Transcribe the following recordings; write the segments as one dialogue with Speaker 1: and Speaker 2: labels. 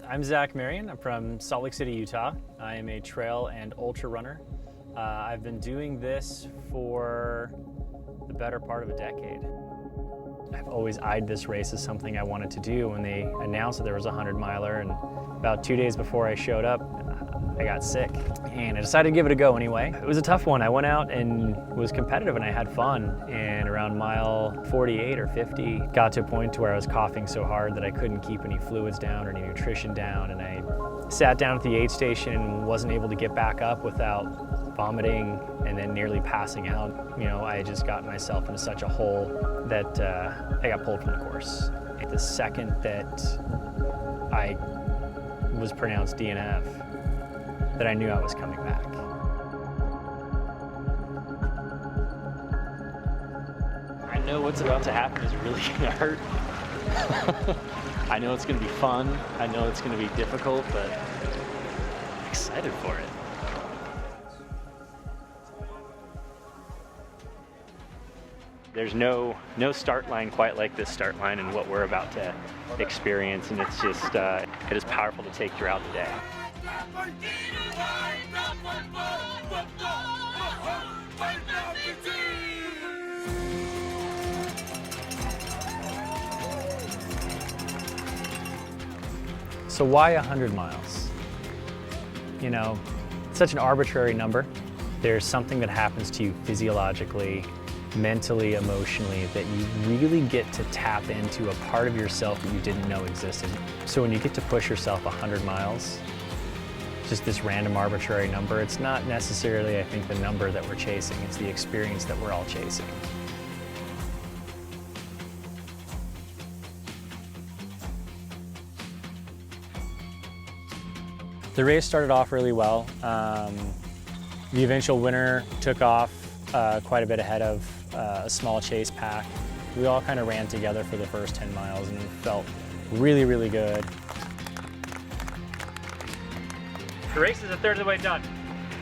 Speaker 1: I'm Zac Marion. I'm from Salt Lake City, Utah. I am a trail and ultra runner. I've been doing this for the better part of a decade. I've always eyed this race as something I wanted to do. When they announced that there was a 100-miler, and about 2 days before I showed up, I got sick, and I decided to give it a go anyway. It was a tough one. I went out and was competitive and I had fun, and around mile 48 or 50, got to a point to where I was coughing so hard that I couldn't keep any fluids down or any nutrition down, and I sat down at the aid station and wasn't able to get back up without vomiting and then nearly passing out. You know, I had just gotten myself into such a hole that I got pulled from the course. The second that I was pronounced DNF, that I knew I was coming back. I know what's about to happen is really gonna hurt. I know it's gonna be fun. I know it's gonna be difficult, but I'm excited for it. There's no start line quite like this start line and what we're about to experience, and it's just, it is powerful to take throughout the day. So why 100 miles? You know, it's such an arbitrary number. There's something that happens to you physiologically, mentally, emotionally, that you really get to tap into a part of yourself that you didn't know existed. So when you get to push yourself 100 miles, just this random arbitrary number, it's not necessarily, I think, the number that we're chasing, it's the experience that we're all chasing. The race started off really well. The eventual winner took off quite a bit ahead of a small chase pack. We all kind of ran together for the first 10 miles and felt really, really good. The race is a third of the way done.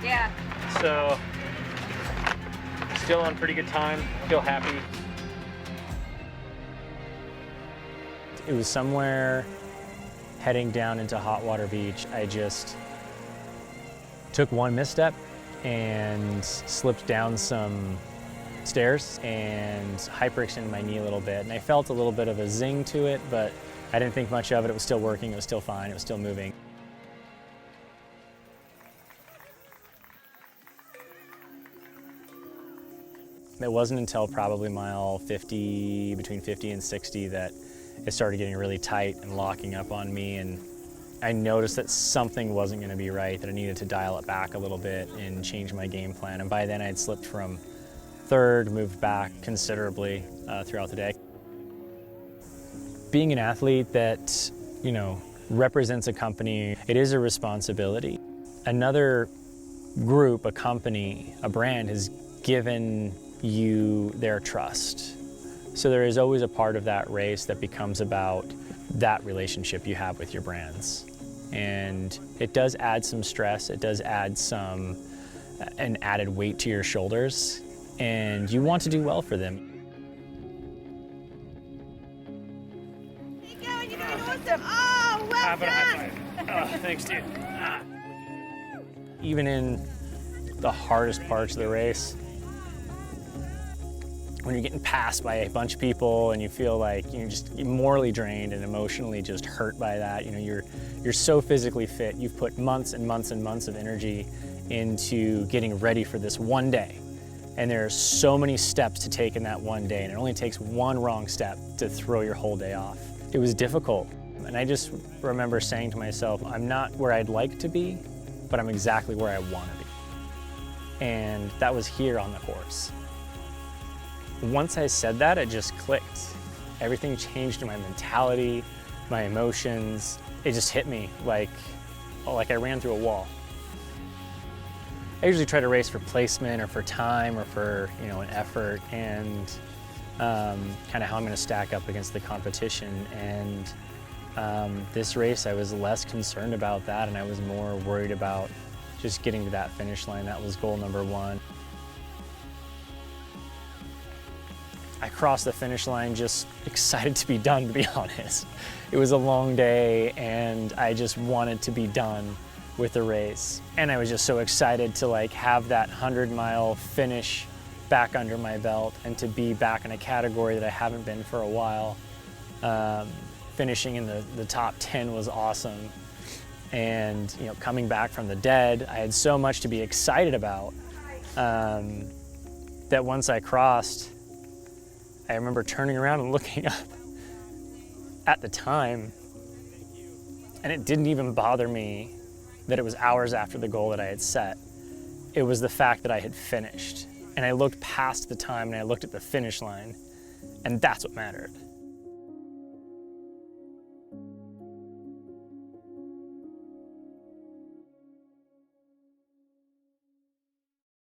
Speaker 2: Yeah.
Speaker 1: So, still on pretty good time, feel happy. It was somewhere heading down into Hotwater Beach. I just took one misstep and slipped down some stairs and hyperextended my knee a little bit. And I felt a little bit of a zing to it, but I didn't think much of it. It was still working, it was still fine, it was still moving. It wasn't until probably mile 50, between 50 and 60, that it started getting really tight and locking up on me, and I noticed that something wasn't going to be right, that I needed to dial it back a little bit and change my game plan. And by then I had slipped from third, moved back considerably throughout the day. Being an athlete that, you know, represents a company, it is a responsibility. Another group, a company, a brand has given you their trust. So there is always a part of that race that becomes about that relationship you have with your brands. And it does add some stress, it does add an added weight to your shoulders, and you want to do well for them.
Speaker 2: Keep going, you're doing awesome. Oh, well done.
Speaker 1: Oh, thanks, dude. Even in the hardest parts of the race, when you're getting passed by a bunch of people and you feel like you're just morally drained and emotionally just hurt by that, you know, you're so physically fit. You've put months and months and months of energy into getting ready for this one day. And there are so many steps to take in that one day, and it only takes one wrong step to throw your whole day off. It was difficult. And I just remember saying to myself, I'm not where I'd like to be, but I'm exactly where I want to be. And that was here on the course. Once I said that, it just clicked. Everything changed in my mentality, my emotions. It just hit me like I ran through a wall. I usually try to race for placement or for time or for, you know, an effort and kind of how I'm going to stack up against the competition. And this race, I was less concerned about that, and I was more worried about just getting to that finish line. That was goal number one. I crossed the finish line just excited to be done, to be honest. It was a long day and I just wanted to be done with the race. And I was just so excited to like have that 100-mile finish back under my belt and to be back in a category that I haven't been for a while. Finishing in the top 10 was awesome. And you know, coming back from the dead, I had so much to be excited about that once I crossed, I remember turning around and looking up at the time, and it didn't even bother me that it was hours after the goal that I had set. It was the fact that I had finished. And I looked past the time and I looked at the finish line, and that's what mattered.